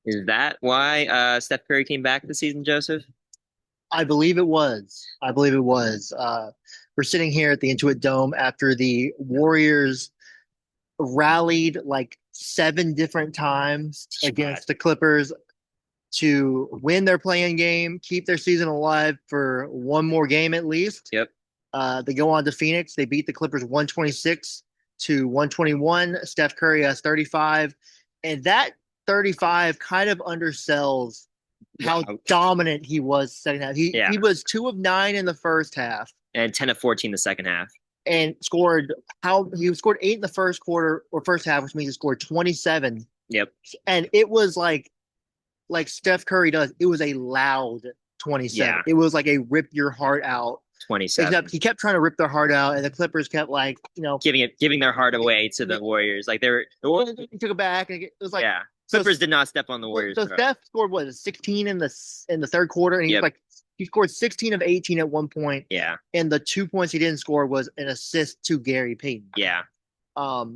Is that why Steph Curry came back this season, Joseph? I believe it was. I believe it was. We're sitting here at the Intuit Dome after the Warriors rallied like seven different times God. against the Clippers to win their playing game, keep their season alive for one more game at least. Yep. They go on to Phoenix. They beat the Clippers 126 to 121. Steph Curry has 35. And that 35 kind of undersells how Wow. dominant he was second half. Yeah. He was 2 of 9 in the first half And 10 of 14 the second half. and scored how he scored 8 in the first quarter or first half, which means he scored 27. Yep. And it was like Steph Curry does. It was a loud 27. Yeah. It was like a rip your heart out. Except 27. he kept trying to rip their heart out, and the Clippers kept Giving their heart away to the Warriors. Like they were he took it back, and it was like yeah. so. Clippers did not step on the Warriors' So throat. Steph scored what 16 in the third quarter, and Yep. he scored 16 of 18 at one point, Yeah. and the 2 points he didn't score was an assist to Gary Payton. Yeah.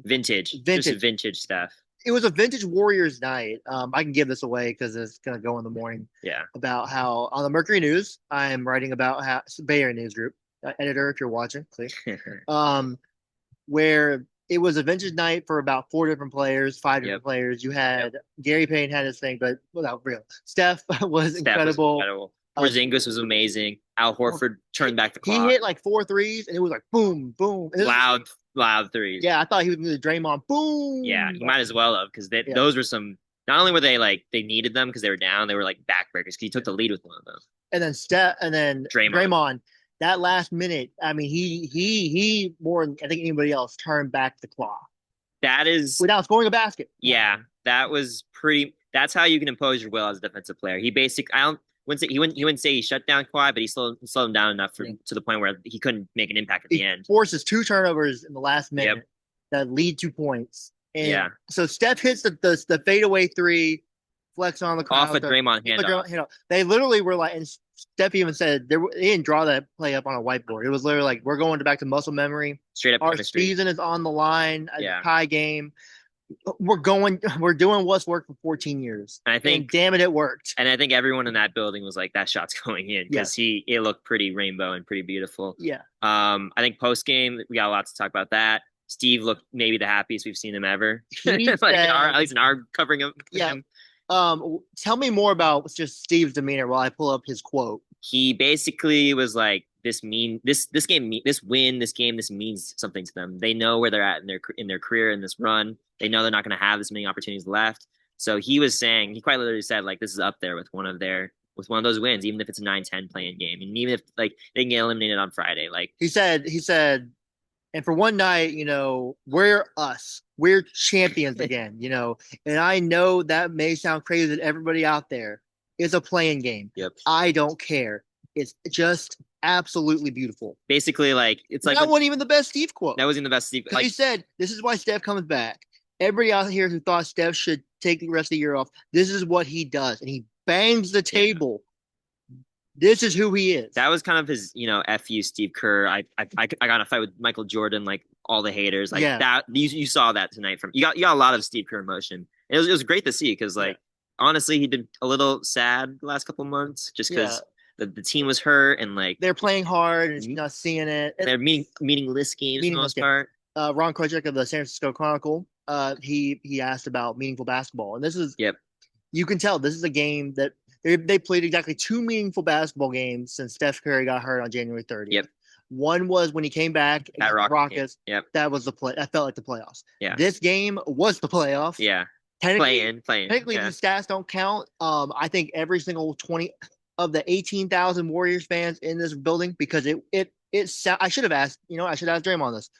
Vintage. Just Vintage. vintage stuff. It was a vintage Warriors night. I can give this away because it's gonna go in the morning. Yeah. About how on the Mercury News, I am writing about how Bay Area News Group editor, if you're watching, please. Where it was a vintage night for about four different players, five Yep. different players. You had Yep. Gary Payne had his thing, but without real. Steph was Steph was incredible. incredible. Uh, Porzingis was amazing. Al Horford turned back the he clock. hit like four threes, and it was like boom, boom. Loud, loud threes. Yeah, I thought he was going to Draymond, Yeah, boom. he might as well have because Yeah, those were some. Not only were they like they needed them because they were down, they were like backbreakers because he took the lead with one of them. and then Draymond. Draymond. That last minute, I mean, he more than I think anybody else turned back the clock That is, without scoring a basket. yeah, that was pretty. That's how you can impose your will as a defensive player. He basically, I don't wouldn't say he wouldn't say he shut down Kawhi, but he slowed him down enough to the point where he couldn't make an impact at the He end. forces two turnovers in the last Yep. minute that lead 2 points. And Yeah. so Steph hits the fadeaway three, flex on the Off a crowd. Draymond handoff. They literally were like, and Steph even said they didn't draw that play up on a whiteboard. It was literally like, we're going back to muscle memory. Straight up Our chemistry. season is on the line, a Yeah. tie game. We're doing what's worked for 14 years. And I And think damn it, it worked. and I think everyone in that building was like, that shot's going in because Yeah. it looked pretty rainbow and pretty beautiful. Yeah. I think post game we got a lot to talk about that. Steve looked maybe the happiest we've seen him ever. He Like said, at least in our covering of yeah. him. Tell me more about just Steve's demeanor while I pull up his quote. He basically was like, this game, this win, this game, this means something to them. They know where they're at in their career in this run. They know they're not going to have this many opportunities left. So he was saying, he quite literally said, like, this is up there with one of those wins, even if it's a 9-10 playing game, and even if like they can get eliminated on Friday. Like He said, and for one night, we're us. We're champions again, And I know that may sound crazy to everybody out there. It's a playing game. Yep. I don't care. It's just absolutely beautiful. Basically, like it's like that wasn't even the best Steve quote. That wasn't the best Steve. Because Like he said, "This is why Steph comes back." Everybody out here who thought Steph should take the rest of the year off, this is what he does, and he bangs the table. This is who he is. That was kind of his, F you, Steve Kerr. I got in a fight with Michael Jordan, like all the haters, like that. You saw that tonight from you got a lot of Steve Kerr emotion. It was great to see because honestly, he'd been a little sad the last couple of months just because the team was hurt and like they're playing hard and you're not seeing it. They're meaningless games for the most part. Ron Kochek of the San Francisco Chronicle, he asked about meaningful basketball, and this is you can tell this is a game that they played exactly two meaningful basketball games since Steph Curry got hurt on January 30th. Yep. One was when he came back at Rockets. Yep. That was the play. That felt like the playoffs. Yeah. This game was the playoffs. Yeah. Playing. Technically, the stats don't count. I think every single 20 of the 18,000 Warriors fans in this building, because I should have asked. I should ask Draymond this.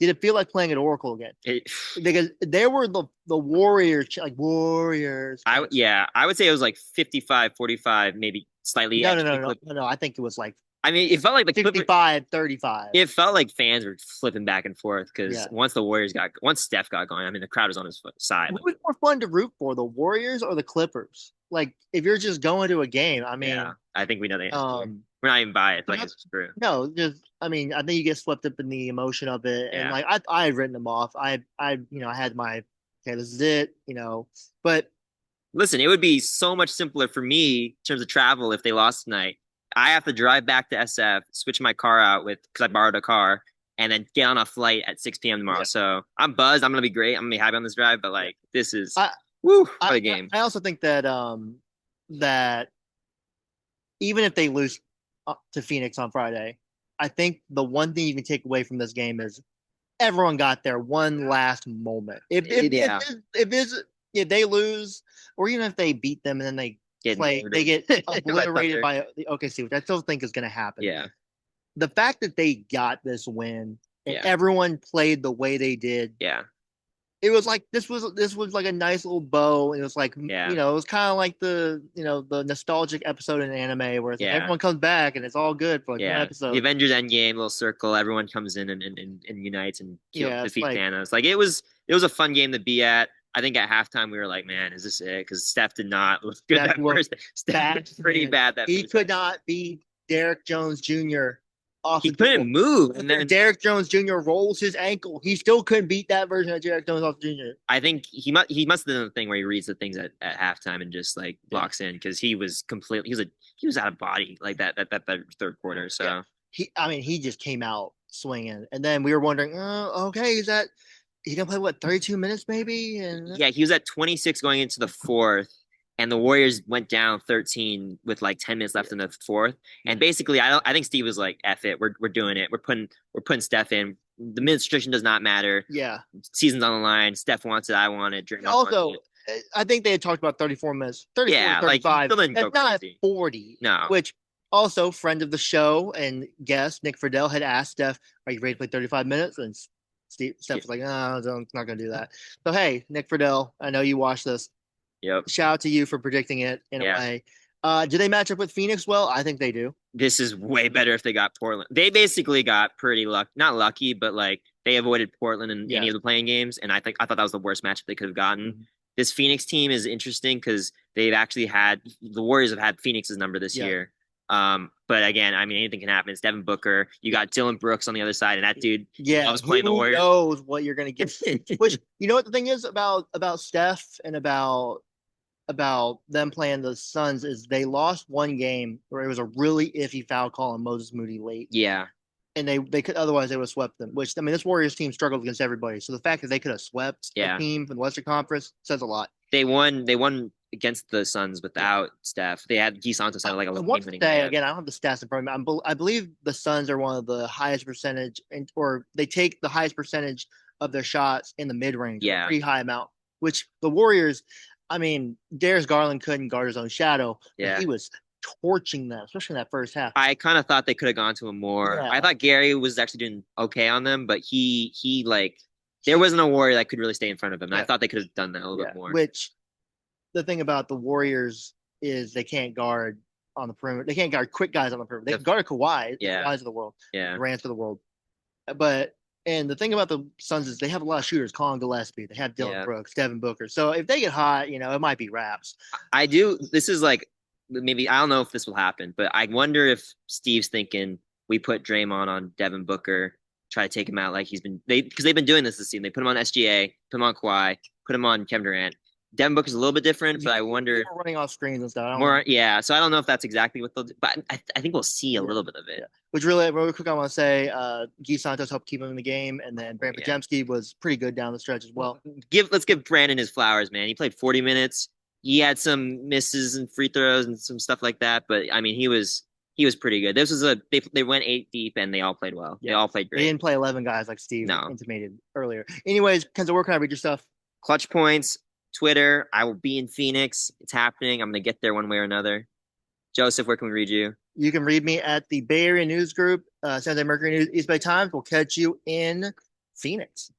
Did it feel like playing at Oracle again? Because there were the Warriors, like Warriors. I would say it was like 55-45, maybe slightly. No. I think it was like. I mean, it felt like 65-35. It felt like fans were flipping back and forth because once Steph got going, I mean, the crowd was on his side. What was more fun to root for, the Warriors or the Clippers? Like, if you're just going to a game, I mean, I think we know the answer. We're not even by it. Like it's true. No, I think you get swept up in the emotion of it, and like I had written them off. I had my okay, this is it, but Listen, it would be so much simpler for me in terms of travel if they lost tonight. I have to drive back to SF, switch my car out with because I borrowed a car, and then get on a flight at 6 p.m. tomorrow. Yeah. So I'm buzzed. I'm gonna be great. I'm gonna be happy on this drive. But Yeah. like, this is I woo, what I a game. I also think that that even if they lose to Phoenix on Friday, I think the one thing you can take away from this game is everyone got their one last moment. Yeah, If they lose, or even if they beat them and then get they get by obliterated Thunder. by the OKC, which I still think is going to happen. Yeah, The fact that they got this win and yeah, everyone played the way they did, yeah, it was like this was like a nice little bow. And it was like yeah, it was kind of like the nostalgic episode in anime where it's like yeah. everyone comes back and it's all good for like one Yeah, the episode. Avengers Endgame little circle. Everyone comes in and unites and Yeah, it's defeat like Thanos. Like it was a fun game to be at. I think at halftime we were like, man, is this it? Because Steph did not look good Steph that looked first. Steph bad. looked pretty Man. bad that He first could half. not beat Derek Jones Jr. off He the dribble. couldn't move, and then Derek Jones Jr. rolls his ankle. He still couldn't beat that version of Derek Jones off Jr. I think he must have done the thing where he reads the things at halftime and just like Yeah, locks in because he was out of body like that third quarter. yeah. So He just came out swinging, and then we were wondering, okay, is that he gonna play what 32 minutes maybe? And yeah, he was at 26 going into the fourth, and the Warriors went down 13 with like 10 minutes left in the fourth. And basically, I think Steve was like, "F it, we're doing it. We're putting Steph in. The minute restriction does not matter. yeah. Season's on the line. Steph wants it. I want it. Draymond wants Also, it. I think they had talked about 34 minutes, 34 to Yeah, like he 35. still didn't go That's not crazy. 40, No, which also friend of the show and guest Nick Friedel had asked Steph, "Are you ready to play 35 minutes?" And Steph yeah, was like, "No, I'm not going to do that." So hey, Nick Friedel, I know you watched this. yep, Shout out to you for predicting it in a yeah. way. Do they match up with Phoenix well? I think they do. This is way better if they got Portland. They basically got pretty not lucky, but like they avoided Portland in any Yes. of the playing games, and I thought that was the worst matchup they could have gotten. Mhm. This Phoenix team is interesting because they've actually had the Warriors have had Phoenix's number this Yeah. year. But again, I mean, anything can happen. It's Devin Booker. You got Dylan Brooks on the other side, and that dude Yeah. loves playing the Who Warriors. knows what you're going to get? Which you know what the thing is about Steph and about them playing the Suns is they lost one game where it was a really iffy foul call on Moses Moody late, Yeah, and they could otherwise they would have swept them. Which I mean, this Warriors team struggled against everybody, so the fact that they could have swept a yeah. team from the Western Conference says a lot. They won. They won against the Suns without Steph. They had Guy Santos had like a I want to game-winning say layup. again, I don't have the stats in front of me. I believe the Suns are one of the highest percentage, or they take the highest percentage of their shots in the mid range, Yeah, pretty high amount. Which the Warriors, I mean, Darius Garland couldn't guard his own shadow, but yeah. he was torching them, especially in that first half. I kind of thought they could have gone to him more. Yeah. I thought Gary was actually doing okay on them, but he like there wasn't a Warrior that could really stay in front of him. And I Yeah. thought they could have done that a little bit more. Which the thing about the Warriors is they can't guard on the perimeter. They can't guard quick guys on the perimeter. They can guard Kawhi, the Yeah, Kawhis of the world, yeah, Durant's of the world. But and the thing about the Suns is they have a lot of shooters. Colin Gillespie, they have Dylan yeah. Brooks, Devin Booker. So if they get hot, it might be wraps. I do. This is like maybe I don't know if this will happen, but I wonder if Steve's thinking we put Draymond on Devin Booker, try to take him out like he's been because they've been doing this season. They put him on SGA, put him on Kawhi, put him on Kevin Durant. Devin Booker's a little bit different, but I wonder if Running off screens and stuff. more. Yeah, so I don't know if that's exactly what they'll do, but I think we'll see a little bit of it. Yeah. Which really quick, I want to say, Guy Santos helped keep him in the game, and then Brand Yeah. Pajemski was pretty good down the stretch as well. Let's give Brandon his flowers, man. He played 40 minutes. He had some misses and free throws and some stuff like that, but I mean, he was pretty good. This was they went 8 deep and they all played well. They all played They great. didn't play 11 guys like Steve No. intimated earlier. Anyways, Kenzo, where can I read your stuff? ClutchPoints, Twitter. I will be in Phoenix. It's happening. I'm gonna get there one way or another. Joseph, where can we read you? You can read me at the Bay Area News Group, San Jose Mercury News, East Bay Times. We'll catch you in Phoenix.